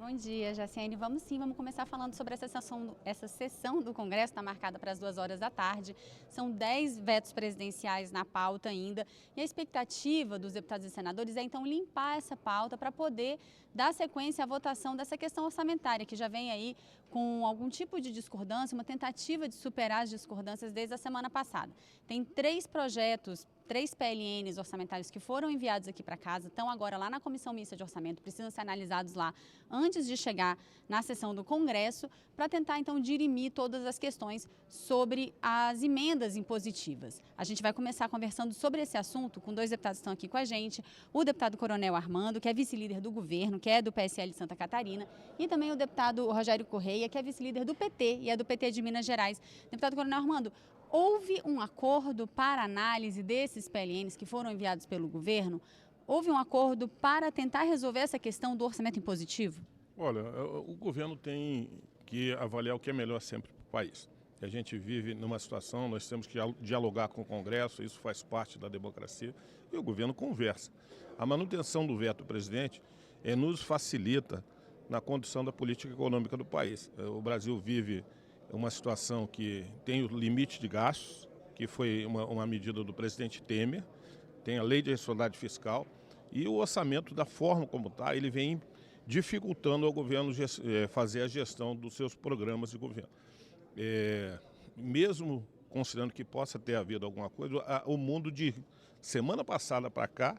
Bom dia, Jaciene. Vamos começar falando sobre essa sessão do Congresso, está marcada para as 2 horas da tarde. São 10 vetos presidenciais na pauta ainda. E a expectativa dos deputados e senadores é então limpar essa pauta para poder dar sequência à votação dessa questão orçamentária, que já vem aí com algum tipo de discordância, uma tentativa de superar as discordâncias desde a semana passada. Tem 3 projetos, 3 PLNs orçamentários que foram enviados aqui para casa, estão agora lá na Comissão Mista de Orçamento, precisam ser analisados lá antes de chegar na sessão do Congresso, para tentar então dirimir todas as questões sobre as emendas impositivas. A gente vai começar conversando sobre esse assunto com 2 deputados que estão aqui com a gente, o deputado Coronel Armando, que é vice-líder do governo, que é do PSL de Santa Catarina, e também o deputado Rogério Correia, que é vice-líder do PT e é do PT de Minas Gerais. Deputado Coronel Armando, houve um acordo para análise desses PLNs que foram enviados pelo governo? Houve um acordo para tentar resolver essa questão do orçamento impositivo? Olha, o governo tem que avaliar o que é melhor sempre para o país. A gente vive numa situação, nós temos que dialogar com o Congresso, isso faz parte da democracia, e o governo conversa. A manutenção do veto do presidente nos facilita na condução da política econômica do país. O Brasil vive uma situação que tem o limite de gastos, que foi uma medida do presidente Temer, tem a lei de responsabilidade fiscal e o orçamento, da forma como está, ele vem dificultando ao governo fazer a gestão dos seus programas de governo. Mesmo considerando que possa ter havido alguma coisa, o mundo de semana passada para cá,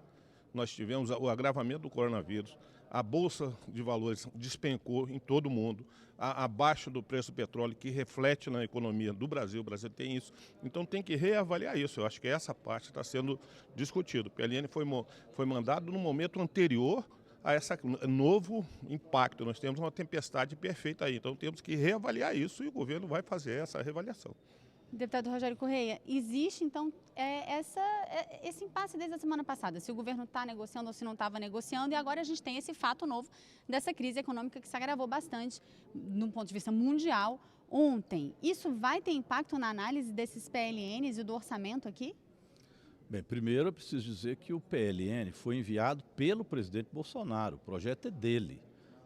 nós tivemos o agravamento do coronavírus, a Bolsa de Valores despencou em todo o mundo, abaixo do preço do petróleo, que reflete na economia do Brasil. O Brasil tem isso. Então tem que reavaliar isso. Eu acho que essa parte está sendo discutida. O PLN foi mandado no momento anterior a esse novo impacto. Nós temos uma tempestade perfeita aí. Então temos que reavaliar isso e o governo vai fazer essa reavaliação. Deputado Rogério Correia, existe então esse impasse desde a semana passada, se o governo está negociando ou se não estava negociando, e agora a gente tem esse fato novo dessa crise econômica que se agravou bastante, no ponto de vista mundial, ontem. Isso vai ter impacto na análise desses PLNs e do orçamento aqui? Bem, primeiro eu preciso dizer que o PLN foi enviado pelo presidente Bolsonaro, o projeto é dele,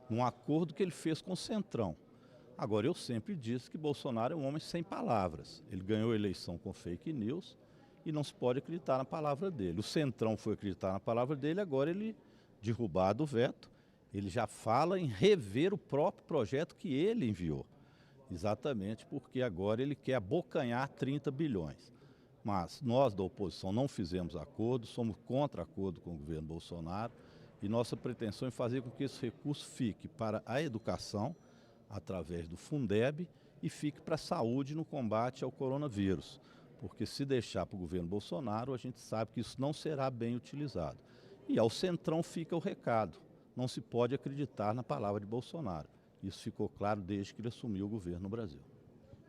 num acordo que ele fez com o Centrão. Agora, eu sempre disse que Bolsonaro é um homem sem palavras. Ele ganhou a eleição com fake news e não se pode acreditar na palavra dele. O Centrão foi acreditar na palavra dele, agora ele, derrubado o veto, ele já fala em rever o próprio projeto que ele enviou. Exatamente porque agora ele quer abocanhar 30 bilhões. Mas nós da oposição não fizemos acordo, somos contra acordo com o governo Bolsonaro e nossa pretensão é fazer com que esse recurso fique para a educação, através do Fundeb, e fique para a saúde no combate ao coronavírus. Porque se deixar para o governo Bolsonaro, a gente sabe que isso não será bem utilizado. E ao Centrão fica o recado, não se pode acreditar na palavra de Bolsonaro. Isso ficou claro desde que ele assumiu o governo no Brasil.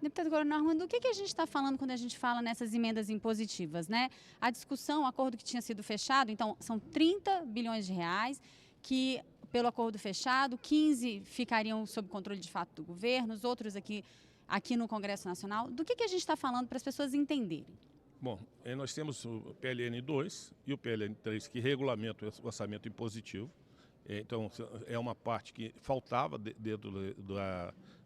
Deputado Coronel Armando, o que a gente está falando quando a gente fala nessas emendas impositivas, né? A discussão, o acordo que tinha sido fechado, então são 30 bilhões de reais que, pelo acordo fechado, 15 ficariam sob controle de fato do governo, os outros aqui no Congresso Nacional. Do que a gente está falando para as pessoas entenderem? Bom, nós temos o PLN 2 e o PLN 3 que regulamentam o orçamento impositivo. Então, é uma parte que faltava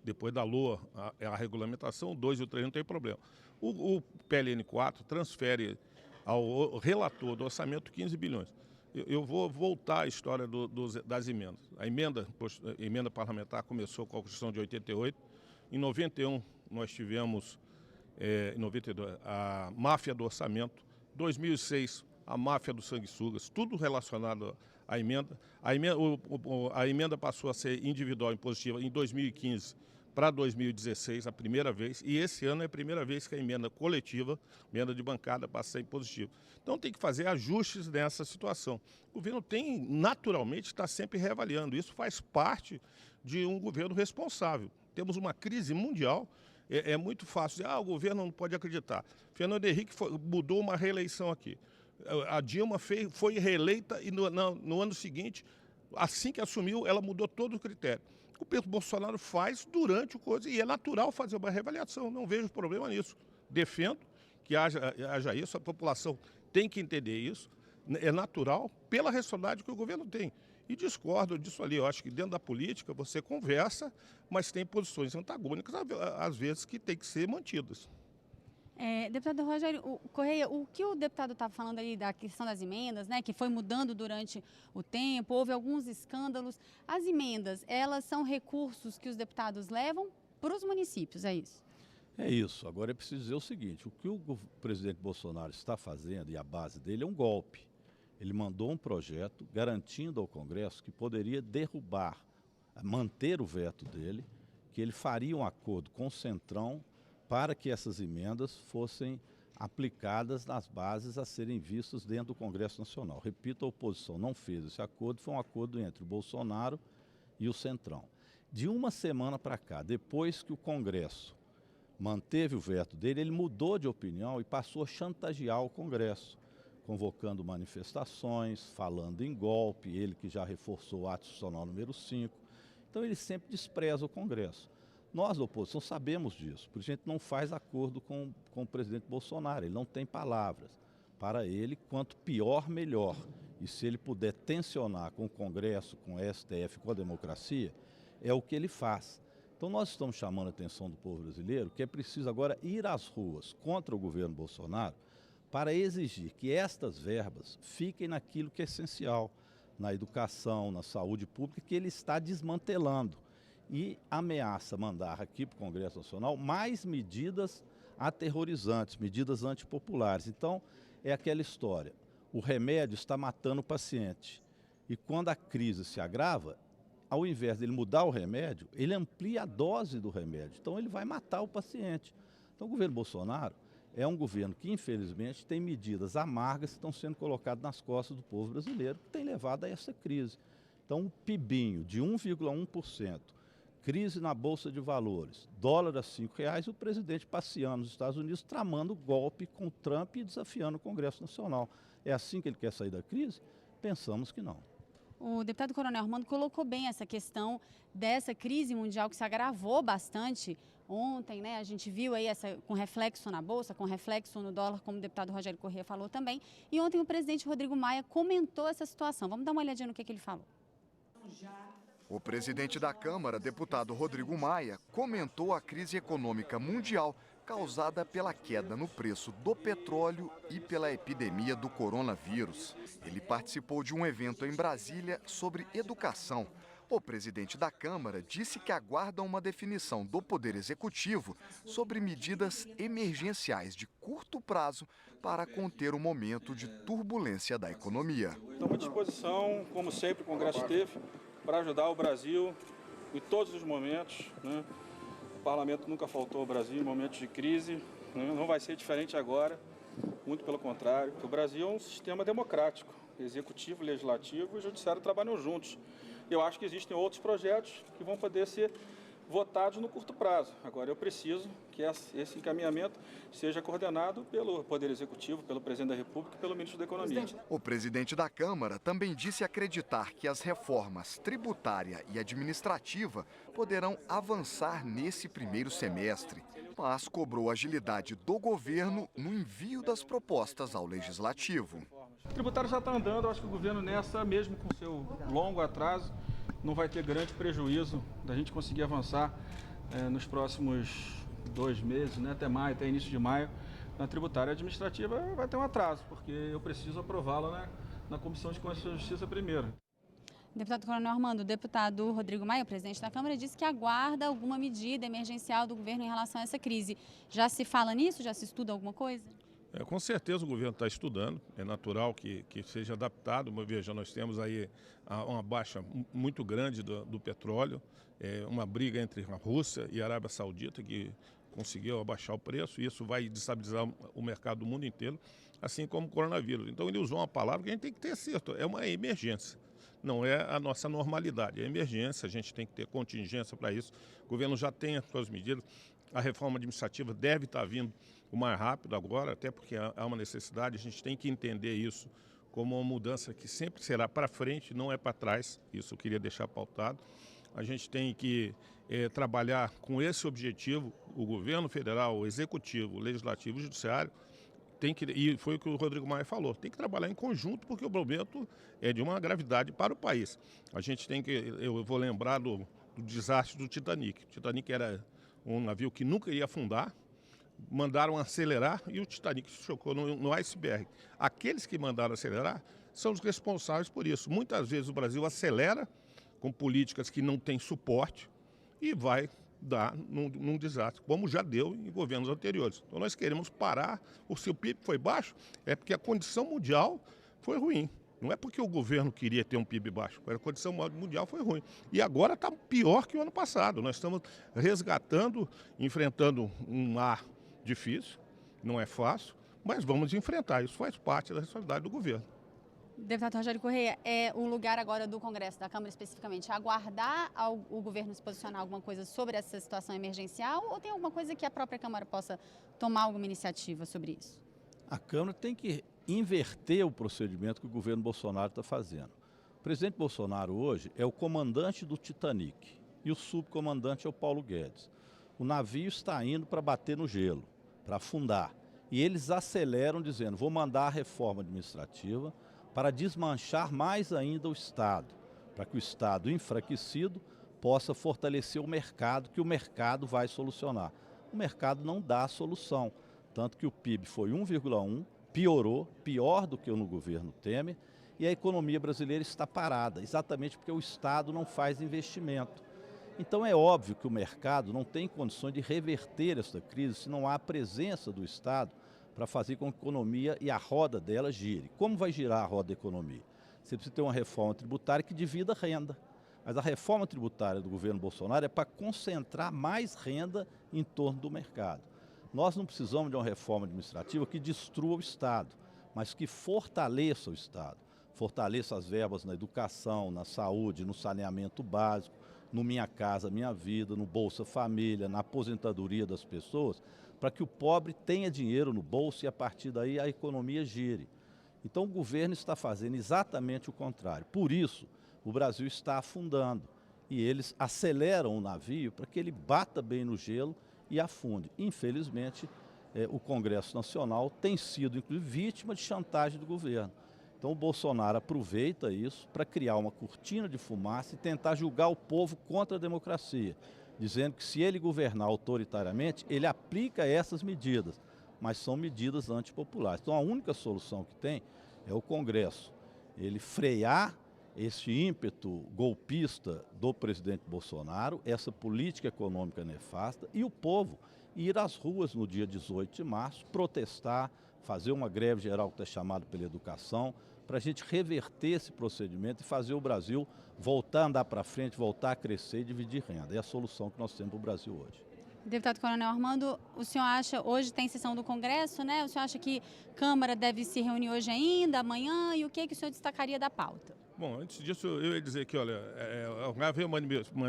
depois da LOA, a regulamentação. O 2 e o 3 não tem problema. O PLN 4 transfere ao relator do orçamento 15 bilhões. Eu vou voltar à história das emendas. A emenda parlamentar começou com a Constituição de 88. Em 91, nós tivemos em 92, a máfia do orçamento. 2006, a máfia dos sanguessugas. Tudo relacionado à emenda. A emenda passou a ser individual impositiva em 2015 para 2016, a primeira vez. E esse ano é a primeira vez que a emenda coletiva, emenda de bancada, passa a ser impositiva. Então tem que fazer ajustes nessa situação. O governo tem, naturalmente, está sempre reavaliando. Isso faz parte de um governo responsável. Temos uma crise mundial. É muito fácil dizer, o governo não pode acreditar. Fernando Henrique mudou uma reeleição aqui. A Dilma foi reeleita e no ano seguinte, assim que assumiu, ela mudou todo o critério. O Pedro Bolsonaro faz durante o coisa e é natural fazer uma reavaliação, não vejo problema nisso. Defendo que haja isso, a população tem que entender isso, é natural pela responsabilidade que o governo tem. e discordo disso ali. Eu acho que dentro da política você conversa, mas tem posições antagônicas, às vezes, que tem que ser mantidas. Deputado Rogério Correia, o que o deputado estava falando aí da questão das emendas, né, que foi mudando durante o tempo, houve alguns escândalos. As emendas, elas são recursos que os deputados levam para os municípios, é isso? É isso. Agora é preciso dizer o seguinte, o que o presidente Bolsonaro está fazendo, e a base dele, é um golpe. Ele mandou um projeto garantindo ao Congresso que poderia derrubar, manter o veto dele, que ele faria um acordo com o Centrão para que essas emendas fossem aplicadas nas bases a serem vistas dentro do Congresso Nacional. Repito, a oposição não fez esse acordo, foi um acordo entre o Bolsonaro e o Centrão. De uma semana para cá, depois que o Congresso manteve o veto dele, ele mudou de opinião e passou a chantagear o Congresso, convocando manifestações, falando em golpe, ele que já reforçou o ato institucional número 5. Então ele sempre despreza o Congresso. Nós da oposição sabemos disso, porque a gente não faz acordo com o presidente Bolsonaro, ele não tem palavras. Para ele, quanto pior, melhor. E se ele puder tensionar com o Congresso, com o STF, com a democracia, é o que ele faz. Então nós estamos chamando a atenção do povo brasileiro que é preciso agora ir às ruas contra o governo Bolsonaro para exigir que estas verbas fiquem naquilo que é essencial, na educação, na saúde pública, que ele está desmantelando. E ameaça mandar aqui para o Congresso Nacional mais medidas aterrorizantes, medidas antipopulares. Então, é aquela história, o remédio está matando o paciente. E quando a crise se agrava, ao invés dele mudar o remédio, ele amplia a dose do remédio. Então, ele vai matar o paciente. Então, o governo Bolsonaro é um governo que, infelizmente, tem medidas amargas que estão sendo colocadas nas costas do povo brasileiro, que tem levado a essa crise. Então, um PIBinho de 1,1%, crise na Bolsa de Valores, dólar a R$5, e o presidente passeando nos Estados Unidos, tramando golpe com Trump e desafiando o Congresso Nacional. É assim que ele quer sair da crise? Pensamos que não. O deputado Coronel Armando colocou bem essa questão dessa crise mundial que se agravou bastante ontem, né? A gente viu aí com reflexo na Bolsa, com reflexo no dólar, como o deputado Rogério Correia falou também. E ontem o presidente Rodrigo Maia comentou essa situação. Vamos dar uma olhadinha no que ele falou. O presidente da Câmara, deputado Rodrigo Maia, comentou a crise econômica mundial causada pela queda no preço do petróleo e pela epidemia do coronavírus. Ele participou de um evento em Brasília sobre educação. O presidente da Câmara disse que aguarda uma definição do Poder Executivo sobre medidas emergenciais de curto prazo para conter o momento de turbulência da economia. Estamos à disposição, como sempre o Congresso teve, para ajudar o Brasil em todos os momentos, né? O parlamento nunca faltou ao Brasil em momentos de crise, né? Não vai ser diferente agora, muito pelo contrário. O Brasil é um sistema democrático, executivo, legislativo e judiciário trabalham juntos. Eu acho que existem outros projetos que vão poder ser votados no curto prazo. Agora, eu preciso que esse encaminhamento seja coordenado pelo Poder Executivo, pelo Presidente da República e pelo Ministro da Economia. O presidente da Câmara também disse acreditar que as reformas tributária e administrativa poderão avançar nesse primeiro semestre, mas cobrou agilidade do governo no envio das propostas ao Legislativo. O tributário já está andando, eu acho que o governo nessa, mesmo com seu longo atraso, não vai ter grande prejuízo da gente conseguir avançar nos próximos 2 meses, né, até maio, até início de maio, na tributária administrativa vai ter um atraso, porque eu preciso aprová-la na Comissão de Constituição e Justiça primeiro. Deputado Coronel Armando, o deputado Rodrigo Maia, presidente da Câmara, disse que aguarda alguma medida emergencial do governo em relação a essa crise. Já se fala nisso? Já se estuda alguma coisa? Com certeza o governo está estudando, é natural que seja adaptado. Veja, nós temos aí uma baixa muito grande do petróleo, uma briga entre a Rússia e a Arábia Saudita que conseguiu abaixar o preço, e isso vai destabilizar o mercado do mundo inteiro, assim como o coronavírus. Então ele usou uma palavra que a gente tem que ter certo, é uma emergência. Não é a nossa normalidade, é emergência, a gente tem que ter contingência para isso. O governo já tem as suas medidas, a reforma administrativa deve estar vindo o mais rápido agora, até porque há uma necessidade, a gente tem que entender isso como uma mudança que sempre será para frente, não é para trás, isso eu queria deixar pautado. A gente tem que trabalhar com esse objetivo, o governo federal, o executivo, o legislativo e o judiciário, e foi o que o Rodrigo Maia falou, tem que trabalhar em conjunto porque o momento é de uma gravidade para o país. A gente tem que, eu vou lembrar do desastre do Titanic. O Titanic era um navio que nunca ia afundar, mandaram acelerar e o Titanic chocou no iceberg. Aqueles que mandaram acelerar são os responsáveis por isso. Muitas vezes o Brasil acelera com políticas que não têm suporte e vai dar num desastre, como já deu em governos anteriores. Então nós queremos parar. Se o PIB foi baixo, é porque a condição mundial foi ruim. Não é porque o governo queria ter um PIB baixo, a condição mundial foi ruim. E agora está pior que o ano passado. Nós estamos resgatando, enfrentando um mar difícil, não é fácil, mas vamos enfrentar. Isso faz parte da responsabilidade do governo. Deputado Rogério Correia, é o lugar agora do Congresso, da Câmara especificamente, aguardar o governo se posicionar alguma coisa sobre essa situação emergencial ou tem alguma coisa que a própria Câmara possa tomar alguma iniciativa sobre isso? A Câmara tem que inverter o procedimento que o governo Bolsonaro está fazendo. O presidente Bolsonaro hoje é o comandante do Titanic e o subcomandante é o Paulo Guedes. O navio está indo para bater no gelo, para afundar. E eles aceleram dizendo, vou mandar a reforma administrativa para desmanchar mais ainda o Estado, para que o Estado enfraquecido possa fortalecer o mercado, que o mercado vai solucionar. O mercado não dá a solução, tanto que o PIB foi 1,1, piorou, pior do que no governo Temer, e a economia brasileira está parada, exatamente porque o Estado não faz investimento. Então é óbvio que o mercado não tem condições de reverter essa crise se não há a presença do Estado para fazer com que a economia e a roda dela gire. Como vai girar a roda da economia? Você precisa ter uma reforma tributária que divida renda. Mas a reforma tributária do governo Bolsonaro é para concentrar mais renda em torno do mercado. Nós não precisamos de uma reforma administrativa que destrua o Estado, mas que fortaleça o Estado. Fortaleça as verbas na educação, na saúde, no saneamento básico, no Minha Casa Minha Vida, no Bolsa Família, na aposentadoria das pessoas, para que o pobre tenha dinheiro no bolso e a partir daí a economia gire. Então o governo está fazendo exatamente o contrário. Por isso, o Brasil está afundando e eles aceleram o navio para que ele bata bem no gelo e afunde. Infelizmente, o Congresso Nacional tem sido, inclusive, vítima de chantagem do governo. Então o Bolsonaro aproveita isso para criar uma cortina de fumaça e tentar julgar o povo contra a democracia, dizendo que se ele governar autoritariamente, ele aplica essas medidas, mas são medidas antipopulares. Então a única solução que tem é o Congresso, ele frear esse ímpeto golpista do presidente Bolsonaro, essa política econômica nefasta, e o povo ir às ruas no dia 18 de março, protestar, fazer uma greve geral que está chamada pela educação, para a gente reverter esse procedimento e fazer o Brasil voltar a andar para frente, voltar a crescer e dividir renda. É a solução que nós temos para o Brasil hoje. Deputado Coronel Armando, o senhor acha, hoje tem sessão do Congresso, né? O senhor acha que Câmara deve se reunir hoje ainda, amanhã, e o que o senhor destacaria da pauta? Bom, antes disso eu ia dizer que, olha, vai haver uma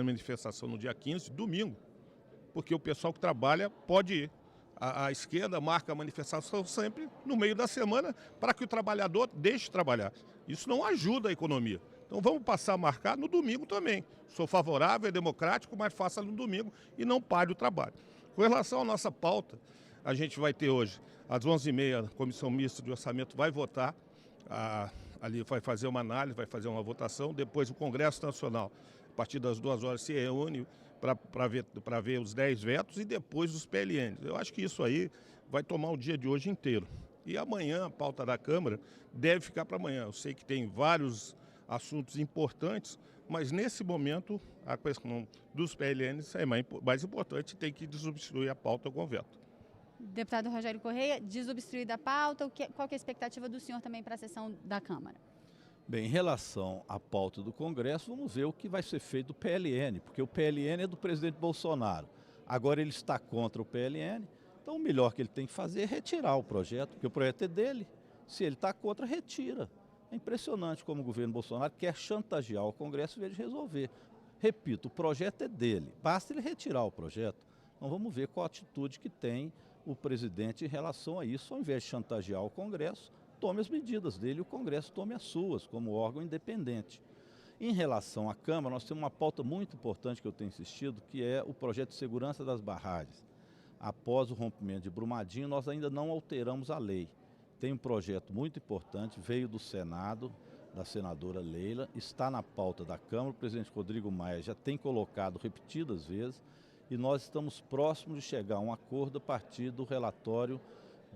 manifestação no dia 15, domingo, porque o pessoal que trabalha pode ir. A esquerda marca a manifestação sempre no meio da semana para que o trabalhador deixe de trabalhar. Isso não ajuda a economia. Então vamos passar a marcar no domingo também. Sou favorável, é democrático, mas faça no domingo e não pare o trabalho. Com relação à nossa pauta, a gente vai ter hoje, às 11h30, a Comissão Mista de Orçamento vai votar, ali vai fazer uma análise, vai fazer uma votação, depois o Congresso Nacional, a partir das 2h, se reúne para ver os 10 vetos e depois os PLNs. Eu acho que isso aí vai tomar o dia de hoje inteiro. E amanhã a pauta da Câmara deve ficar para amanhã. Eu sei que tem vários assuntos importantes, mas nesse momento a questão dos PLNs é mais importante, tem que desobstruir a pauta com o veto. Deputado Rogério Correia, desobstruir da pauta, qual que é a expectativa do senhor também para a sessão da Câmara? Bem, em relação à pauta do Congresso, vamos ver o que vai ser feito do PLN, porque o PLN é do presidente Bolsonaro. Agora ele está contra o PLN, então o melhor que ele tem que fazer é retirar o projeto, porque o projeto é dele. Se ele está contra, retira. É impressionante como o governo Bolsonaro quer chantagear o Congresso em vez de resolver. Repito, o projeto é dele, basta ele retirar o projeto. Então vamos ver qual a atitude que tem o presidente em relação a isso, ao invés de chantagear o Congresso, tome as medidas dele e o Congresso tome as suas, como órgão independente. Em relação à Câmara, nós temos uma pauta muito importante que eu tenho insistido, que é o projeto de segurança das barragens. Após o rompimento de Brumadinho, nós ainda não alteramos a lei. tem um projeto muito importante, veio do Senado, da senadora Leila, está na pauta da Câmara, o presidente Rodrigo Maia já tem colocado repetidas vezes, e nós estamos próximos de chegar a um acordo a partir do relatório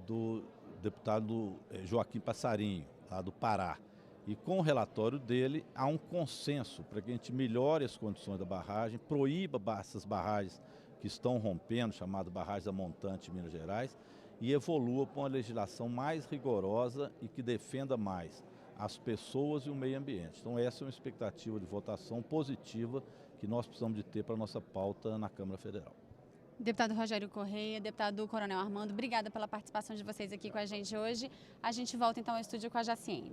do deputado Joaquim Passarinho, lá do Pará. E com o relatório dele, há um consenso para que a gente melhore as condições da barragem, proíba essas barragens que estão rompendo, chamadas barragens da montante em Minas Gerais, e evolua para uma legislação mais rigorosa e que defenda mais as pessoas e o meio ambiente. Então essa é uma expectativa de votação positiva que nós precisamos de ter para a nossa pauta na Câmara Federal. Deputado Rogério Correia, deputado Coronel Armando, obrigada pela participação de vocês aqui com a gente hoje. A gente volta então ao estúdio com a Jaciene.